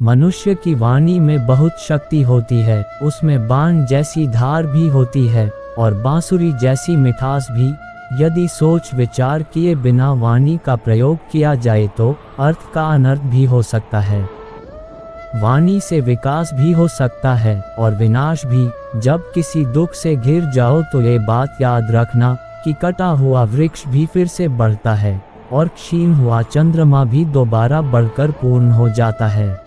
मनुष्य की वाणी में बहुत शक्ति होती है, उसमें बाण जैसी धार भी होती है और बांसुरी जैसी मिठास भी। यदि सोच विचार किए बिना वाणी का प्रयोग किया जाए तो अर्थ का अनर्थ भी हो सकता है। वाणी से विकास भी हो सकता है और विनाश भी। जब किसी दुख से घिर जाओ तो ये बात याद रखना कि कटा हुआ वृक्ष भी फिर से बढ़ता है और क्षीण हुआ चंद्रमा भी दोबारा बढ़कर पूर्ण हो जाता है।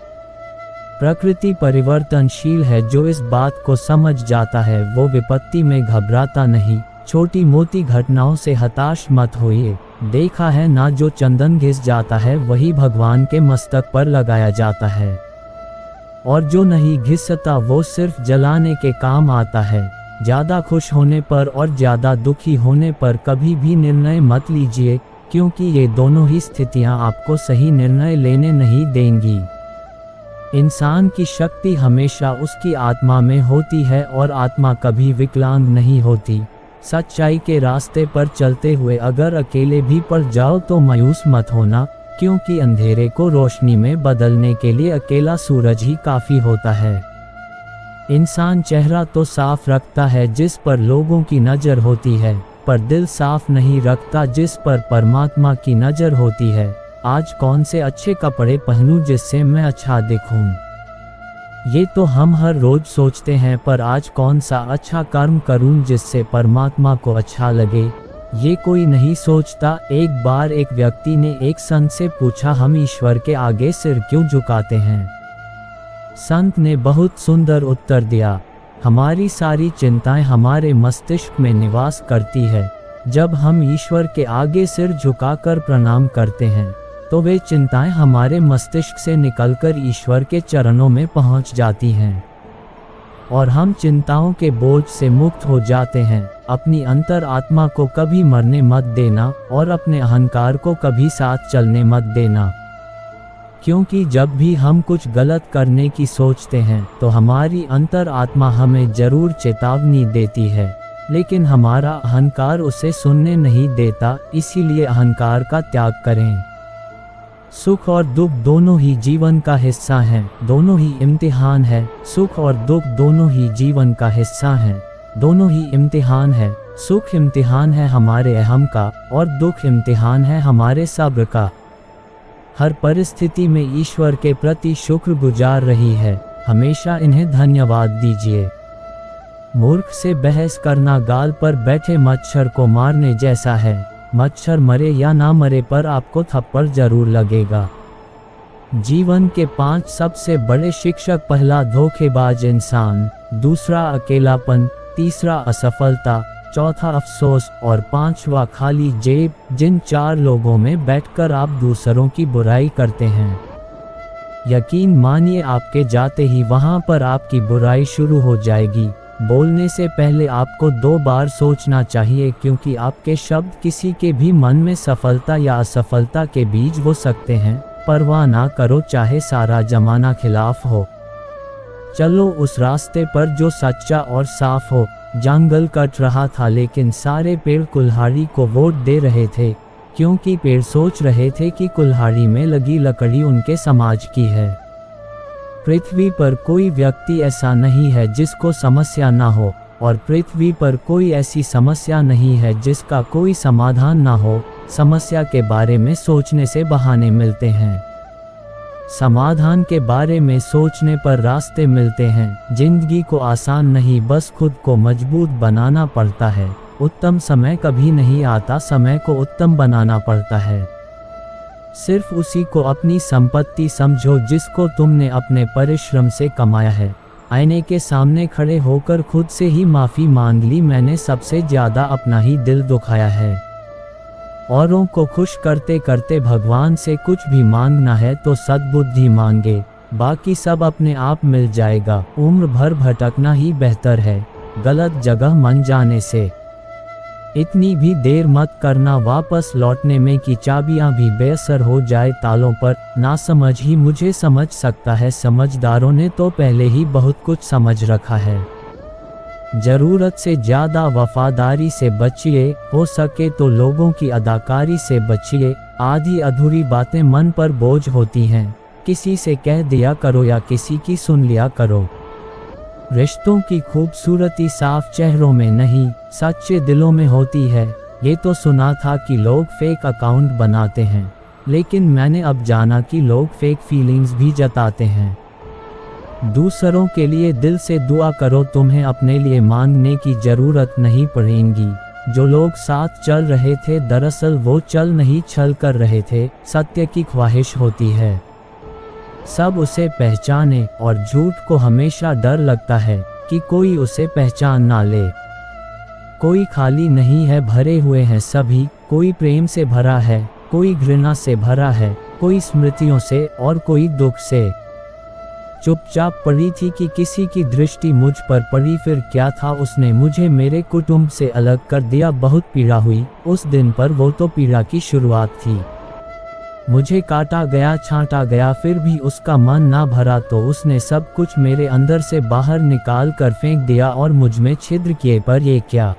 प्रकृति परिवर्तनशील है, जो इस बात को समझ जाता है वो विपत्ति में घबराता नहीं। छोटी मोटी घटनाओं से हताश मत होइए। देखा है ना, जो चंदन घिस जाता है वही भगवान के मस्तक पर लगाया जाता है, और जो नहीं घिसता वो सिर्फ जलाने के काम आता है। ज़्यादा खुश होने पर और ज़्यादा दुखी होने पर कभी भी निर्णय मत लीजिए, क्योंकि ये दोनों ही स्थितियां आपको सही निर्णय लेने नहीं देंगी। इंसान की शक्ति हमेशा उसकी आत्मा में होती है और आत्मा कभी विकलांग नहीं होती। सच्चाई के रास्ते पर चलते हुए अगर अकेले भी पड़ जाओ तो मायूस मत होना, क्योंकि अंधेरे को रोशनी में बदलने के लिए अकेला सूरज ही काफ़ी होता है। इंसान चेहरा तो साफ रखता है जिस पर लोगों की नज़र होती है, पर दिल साफ नहीं रखता जिस पर परमात्मा की नज़र होती है। आज कौन से अच्छे कपड़े पहनूं जिससे मैं अच्छा दिखूं, ये तो हम हर रोज सोचते हैं, पर आज कौन सा अच्छा कर्म करूं जिससे परमात्मा को अच्छा लगे, ये कोई नहीं सोचता। एक बार एक व्यक्ति ने एक संत से पूछा, हम ईश्वर के आगे सिर क्यों झुकाते हैं? संत ने बहुत सुंदर उत्तर दिया, हमारी सारी चिंताएं हमारे मस्तिष्क में निवास करती है। जब हम ईश्वर के आगे सिर झुकाकर प्रणाम करते हैं तो वे चिंताएं हमारे मस्तिष्क से निकलकर ईश्वर के चरणों में पहुंच जाती हैं और हम चिंताओं के बोझ से मुक्त हो जाते हैं। अपनी अंतर आत्मा को कभी मरने मत देना और अपने अहंकार को कभी साथ चलने मत देना, क्योंकि जब भी हम कुछ गलत करने की सोचते हैं तो हमारी अंतर आत्मा हमें जरूर चेतावनी देती है, लेकिन हमारा अहंकार उसे सुनने नहीं देता। इसीलिए अहंकार का त्याग करें। सुख और दुख दोनों ही जीवन का हिस्सा हैं, दोनों ही इम्तिहान है। सुख और दुख दोनों ही जीवन का हिस्सा हैं, दोनों ही इम्तिहान है। सुख इम्तिहान है हमारे अहम का और दुख इम्तिहान है हमारे सब्र का। हर परिस्थिति में ईश्वर के प्रति शुक्रगुजार रही है, हमेशा इन्हें धन्यवाद दीजिए। मूर्ख से बहस करना गाल पर बैठे मच्छर को मारने जैसा है। मच्छर मरे या ना मरे पर आपको थप्पड़ जरूर लगेगा। जीवन के 5 सबसे बड़े शिक्षक: पहला धोखेबाज इंसान, दूसरा अकेलापन, तीसरा असफलता, चौथा अफसोस और 5वां खाली जेब। जिन 4 लोगों में बैठकर आप दूसरों की बुराई करते हैं, यकीन मानिए आपके जाते ही वहां पर आपकी बुराई शुरू हो जाएगी। बोलने से पहले आपको 2 बार सोचना चाहिए, क्योंकि आपके शब्द किसी के भी मन में सफलता या असफलता के बीज बो सकते हैं। परवाह ना करो चाहे सारा जमाना खिलाफ हो, चलो उस रास्ते पर जो सच्चा और साफ हो। जंगल कट रहा था लेकिन सारे पेड़ कुल्हाड़ी को वोट दे रहे थे, क्योंकि पेड़ सोच रहे थे कि कुल्हाड़ी में लगी लकड़ी उनके समाज की है। पृथ्वी पर कोई व्यक्ति ऐसा नहीं है जिसको समस्या ना हो, और पृथ्वी पर कोई ऐसी समस्या नहीं है जिसका कोई समाधान ना हो। समस्या के बारे में सोचने से बहाने मिलते हैं, समाधान के बारे में सोचने पर रास्ते मिलते हैं। जिंदगी को आसान नहीं, बस खुद को मजबूत बनाना पड़ता है। उत्तम समय कभी नहीं आता, समय को उत्तम बनाना पड़ता है। सिर्फ उसी को अपनी संपत्ति समझो जिसको तुमने अपने परिश्रम से कमाया है। आईने के सामने खड़े होकर खुद से ही माफ़ी मांग ली, मैंने सबसे ज़्यादा अपना ही दिल दुखाया है। औरों को खुश करते करते भगवान से कुछ भी मांगना है तो सद्बुद्धि मांगे, बाकी सब अपने आप मिल जाएगा। उम्र भर भटकना ही बेहतर है गलत जगह मन जाने से। इतनी भी देर मत करना वापस लौटने में कि चाबियां भी बेअसर हो जाए तालों पर। नासमझ ही मुझे समझ सकता है, समझदारों ने तो पहले ही बहुत कुछ समझ रखा है। ज़रूरत से ज़्यादा वफादारी से बचिए, हो सके तो लोगों की अदाकारी से बचिए। आधी अधूरी बातें मन पर बोझ होती हैं, किसी से कह दिया करो या किसी की सुन लिया करो। रिश्तों की खूबसूरती साफ चेहरों में नहीं, सच्चे दिलों में होती है। ये तो सुना था कि लोग फेक अकाउंट बनाते हैं, लेकिन मैंने अब जाना कि लोग फेक फीलिंग्स भी जताते हैं। दूसरों के लिए दिल से दुआ करो, तुम्हें अपने लिए मांगने की ज़रूरत नहीं पड़ेगी। जो लोग साथ चल रहे थे दरअसल वो चल नहीं छल कर रहे थे, सत्य की ख्वाहिश होती है सब उसे पहचाने, और झूठ को हमेशा डर लगता है कि कोई उसे पहचान ना ले। कोई खाली नहीं है, भरे हुए हैं सभी। कोई प्रेम से भरा है, कोई घृणा से भरा है, कोई स्मृतियों से और कोई दुख से। चुपचाप पड़ी थी कि किसी की दृष्टि मुझ पर पड़ी, फिर क्या था, उसने मुझे मेरे कुटुंब से अलग कर दिया। बहुत पीड़ा हुई उस दिन पर, वो तो पीड़ा की शुरुआत थी। मुझे काटा गया, छांटा गया, फिर भी उसका मन ना भरा तो उसने सब कुछ मेरे अंदर से बाहर निकाल कर फेंक दिया और मुझ में छिद्र किए। पर ये क्या,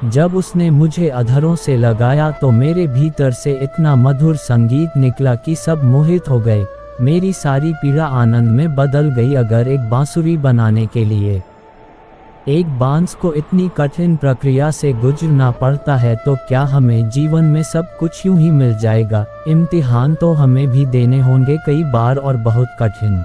जब उसने मुझे अधरों से लगाया तो मेरे भीतर से इतना मधुर संगीत निकला कि सब मोहित हो गए। मेरी सारी पीड़ा आनंद में बदल गई। अगर एक बांसुरी बनाने के लिए एक बांस को इतनी कठिन प्रक्रिया से गुजरना पड़ता है, तो क्या हमें जीवन में सब कुछ यूं ही मिल जाएगा? इम्तिहान तो हमें भी देने होंगे कई बार, और बहुत कठिन।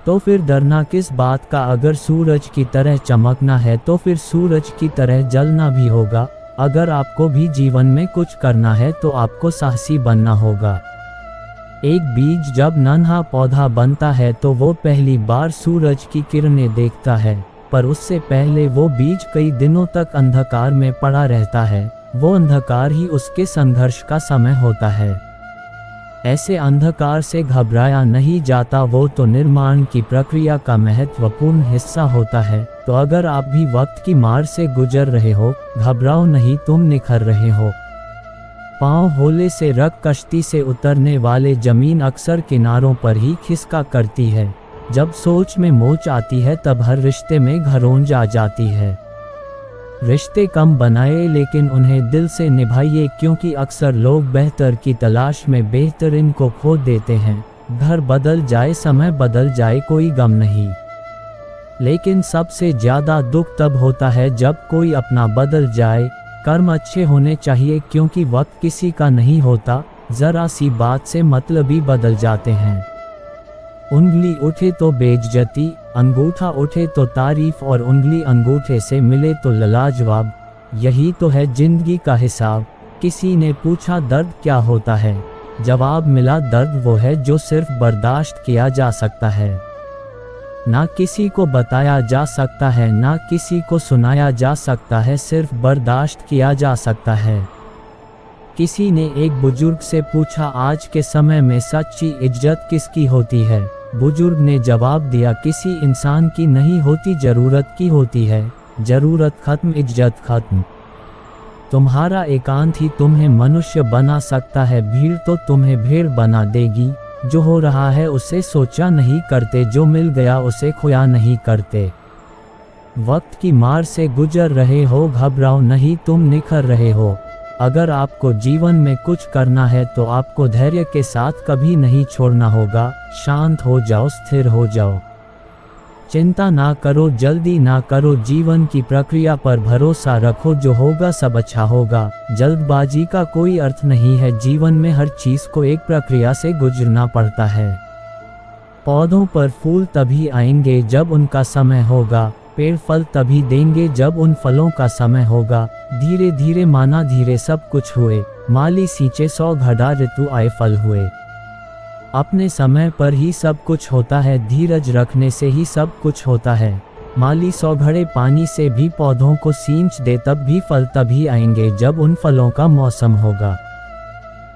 तो फिर डरना किस बात का? अगर सूरज की तरह चमकना है तो फिर सूरज की तरह जलना भी होगा। अगर आपको भी जीवन में कुछ करना है तो आपको साहसी बनना होगा। एक बीज जब नन्हा पौधा बनता है तो वो पहली बार सूरज की किरणें देखता है, पर उससे पहले वो बीज कई दिनों तक अंधकार में पड़ा रहता है। वो अंधकार ही उसके संघर्ष का समय होता है। ऐसे अंधकार से घबराया नहीं जाता, वो तो निर्माण की प्रक्रिया का महत्वपूर्ण हिस्सा होता है। तो अगर आप भी वक्त की मार से गुजर रहे हो, घबराओ नहीं, तुम निखर रहे हो। पाँव होले से रख कश्ती से उतरने वाले जमीन अक्सर किनारों पर ही खिसका करती है। जब सोच में मोच आती है तब हर रिश्ते में घरोंज आ जाती है। रिश्ते कम बनाए लेकिन उन्हें दिल से निभाइए, क्योंकि अक्सर लोग बेहतर की तलाश में बेहतरीन को खो देते हैं। घर बदल जाए, समय बदल जाए, कोई गम नहीं, लेकिन सबसे ज़्यादा दुख तब होता है जब कोई अपना बदल जाए। कर्म अच्छे होने चाहिए, क्योंकि वक्त किसी का नहीं होता। ज़रा सी बात से मतलबी बदल जाते हैं। उंगली उठे तो बेइज्जती, अंगूठा उठे तो तारीफ, और उंगली अंगूठे से मिले तो लाजवाब। यही तो है जिंदगी का हिसाब। किसी ने पूछा दर्द क्या होता है? जवाब मिला, दर्द वो है जो सिर्फ बर्दाश्त किया जा सकता है। ना किसी को बताया जा सकता है, ना किसी को सुनाया जा सकता है, सिर्फ बर्दाश्त किया जा सकता है। किसी ने एक बुजुर्ग से पूछा, आज के समय में सच्ची इज्जत किसकी होती है? बुजुर्ग ने जवाब दिया, किसी इंसान की नहीं होती, ज़रूरत की होती है। ज़रूरत खत्म, इज्जत खत्म। तुम्हारा एकांत ही तुम्हें मनुष्य बना सकता है। भीड़ तो तुम्हें भेड़ बना देगी। जो हो रहा है उसे सोचा नहीं करते, जो मिल गया उसे खोया नहीं करते। वक्त की मार से गुजर रहे हो, घबराओ नहीं, तुम निखर रहे हो। अगर आपको जीवन में कुछ करना है तो आपको धैर्य के साथ कभी नहीं छोड़ना होगा। शांत हो जाओ, स्थिर हो जाओ, चिंता ना करो, जल्दी ना करो, जीवन की प्रक्रिया पर भरोसा रखो, जो होगा सब अच्छा होगा। जल्दबाजी का कोई अर्थ नहीं है, जीवन में हर चीज़ को एक प्रक्रिया से गुजरना पड़ता है। पौधों पर फूल तभी आएंगे जब उनका समय होगा, पेड़ फल तभी देंगे जब उन फलों का समय होगा। धीरे धीरे माना धीरे सब कुछ हुए, माली सींचे 100 घड़ा, ऋतु आए फल हुए। अपने समय पर ही सब कुछ होता है, धीरज रखने से ही सब कुछ होता है। माली 100 घड़े पानी से भी पौधों को सींच दे, तब भी फल तभी आएंगे जब उन फलों का मौसम होगा।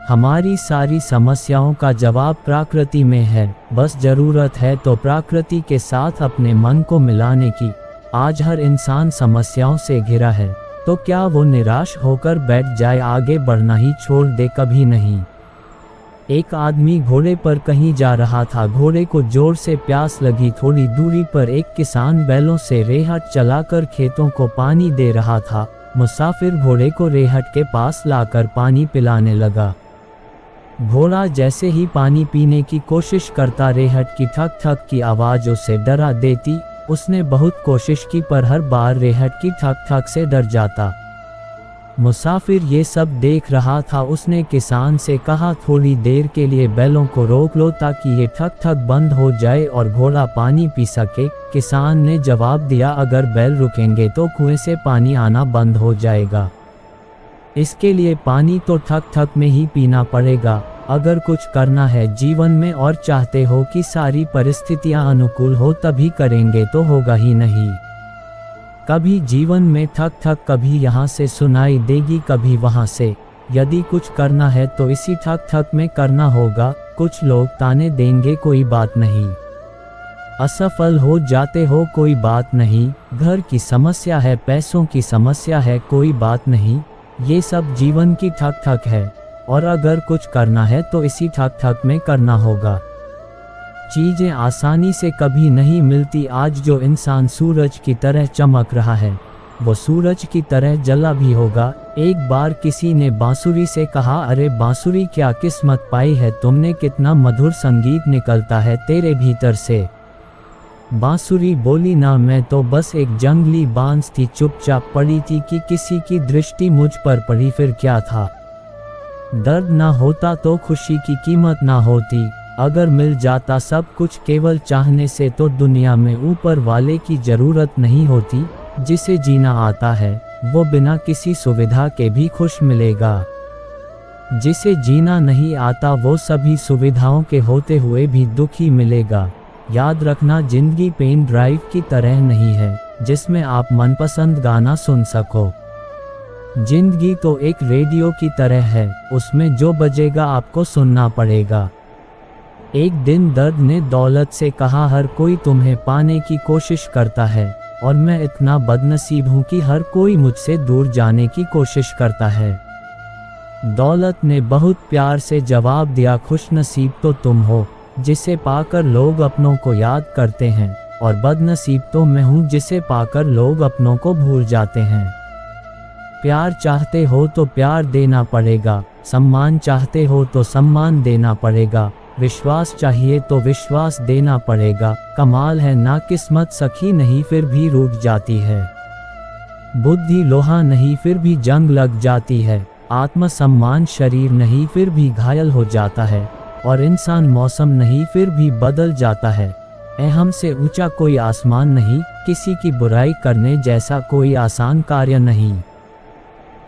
हमारी सारी समस्याओं का जवाब प्रकृति में है, बस ज़रूरत है तो प्रकृति के साथ अपने मन को मिलाने की। आज हर इंसान समस्याओं से घिरा है, तो क्या वो निराश होकर बैठ जाए? आगे बढ़ना ही छोड़ दे? कभी नहीं। एक आदमी घोड़े पर कहीं जा रहा था, घोड़े को जोर से प्यास लगी। थोड़ी दूरी पर एक किसान बैलों से रेहट चलाकर खेतों को पानी दे रहा था। मुसाफिर घोड़े को रेहट के पास लाकर पानी पिलाने लगा। घोड़ा जैसे ही पानी पीने की कोशिश करता, रेहट की ठक ठक की आवाज़ उसे डरा देती। उसने बहुत कोशिश की पर हर बार रेहट की ठक ठक से डर जाता। मुसाफिर ये सब देख रहा था। उसने किसान से कहा, थोड़ी देर के लिए बैलों को रोक लो ताकि ये ठक ठक बंद हो जाए और घोड़ा पानी पी सके। किसान ने जवाब दिया, अगर बैल रुकेंगे तो कुएं से पानी आना बंद हो जाएगा। इसके लिए पानी तो ठक ठक में ही पीना पड़ेगा। अगर कुछ करना है जीवन में और चाहते हो कि सारी परिस्थितियां अनुकूल हो तभी करेंगे तो होगा ही नहीं। कभी जीवन में ठक ठक कभी यहाँ से सुनाई देगी, कभी वहाँ से। यदि कुछ करना है तो इसी ठक ठक में करना होगा। कुछ लोग ताने देंगे, कोई बात नहीं। असफल हो जाते हो, कोई बात नहीं। घर की समस्या है, पैसों की समस्या है, कोई बात नहीं। ये सब जीवन की ठक ठक है और अगर कुछ करना है तो इसी ठक ठक में करना होगा। चीज़ें आसानी से कभी नहीं मिलती। आज जो इंसान सूरज की तरह चमक रहा है वो सूरज की तरह जला भी होगा। एक बार किसी ने बांसुरी से कहा, अरे बांसुरी क्या किस्मत पाई है तुमने, कितना मधुर संगीत निकलता है तेरे भीतर से। बांसुरी बोली, ना मैं तो बस एक जंगली बांस थी, चुपचाप पड़ी थी कि किसी की दृष्टि मुझ पर पड़ी, फिर क्या था। दर्द ना होता तो खुशी की कीमत ना होती। अगर मिल जाता सब कुछ केवल चाहने से तो दुनिया में ऊपर वाले की जरूरत नहीं होती। जिसे जीना आता है वो बिना किसी सुविधा के भी खुश मिलेगा। जिसे जीना नहीं आता वो सभी सुविधाओं के होते हुए भी दुखी मिलेगा। याद रखना, जिंदगी पेन ड्राइव की तरह नहीं है जिसमें आप मनपसंद गाना सुन सको। जिंदगी तो एक रेडियो की तरह है, उसमें जो बजेगा आपको सुनना पड़ेगा। एक दिन दर्द ने दौलत से कहा, हर कोई तुम्हें पाने की कोशिश करता है और मैं इतना बदनसीब हूँ कि हर कोई मुझसे दूर जाने की कोशिश करता है। दौलत ने बहुत प्यार से जवाब दिया, खुशनसीब तो तुम हो जिसे पाकर लोग अपनों को याद करते हैं और बदनसीब तो मैं हूँ जिसे पाकर लोग अपनों को भूल जाते हैं। प्यार चाहते हो तो प्यार देना पड़ेगा, सम्मान चाहते हो तो सम्मान देना पड़ेगा, विश्वास चाहिए तो विश्वास देना पड़ेगा। कमाल है ना, किस्मत सखी नहीं फिर भी रूठ जाती है, बुद्धि लोहा नहीं फिर भी जंग लग जाती है, आत्मसम्मान शरीर नहीं फिर भी घायल हो जाता है और इंसान मौसम नहीं फिर भी बदल जाता है। अहम से ऊंचा कोई आसमान नहीं, किसी की बुराई करने जैसा कोई आसान कार्य नहीं।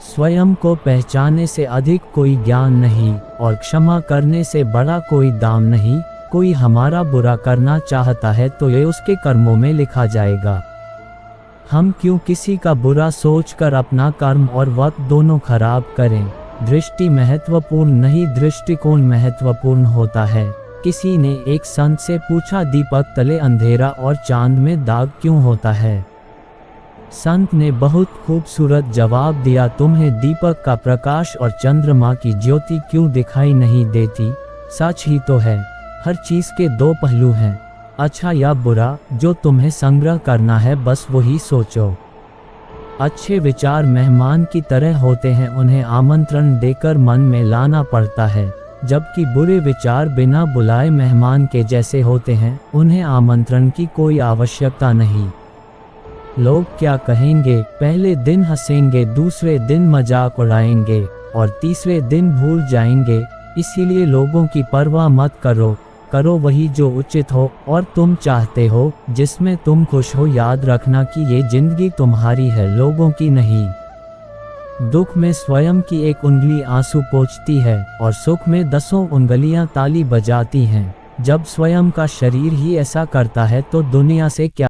स्वयं को पहचानने से अधिक कोई ज्ञान नहीं और क्षमा करने से बड़ा कोई दाम नहीं। कोई हमारा बुरा करना चाहता है तो ये उसके कर्मों में लिखा जाएगा। हम क्यों किसी का बुरा सोचकर अपना कर्म और वक्त दोनों खराब करें। दृष्टि महत्वपूर्ण नहीं, दृष्टिकोण महत्वपूर्ण होता है। किसी ने एक संत से पूछा, दीपक तले अंधेरा और चांद में दाग क्यों होता है। संत ने बहुत खूबसूरत जवाब दिया, तुम्हें दीपक का प्रकाश और चंद्रमा की ज्योति क्यों दिखाई नहीं देती। सच ही तो है, हर चीज के दो पहलू हैं, अच्छा या बुरा। जो तुम्हें संग्रह करना है बस वही सोचो। अच्छे विचार मेहमान की तरह होते हैं, उन्हें आमंत्रण देकर मन में लाना पड़ता है, जबकि बुरे विचार बिना बुलाए मेहमान के जैसे होते हैं, उन्हें आमंत्रण की कोई आवश्यकता नहीं। लोग क्या कहेंगे, पहले दिन हंसेंगे, दूसरे दिन मजाक उड़ाएंगे और तीसरे दिन भूल जाएंगे। इसीलिए लोगों की परवाह मत करो, करो वही जो उचित हो और तुम चाहते हो, जिसमें तुम खुश हो। याद रखना कि ये जिंदगी तुम्हारी है, लोगों की नहीं। दुख में स्वयं की एक उंगली आंसू पोंछती है और सुख में 10 उंगलियां ताली बजाती हैं। जब स्वयं का शरीर ही ऐसा करता है तो दुनिया से क्या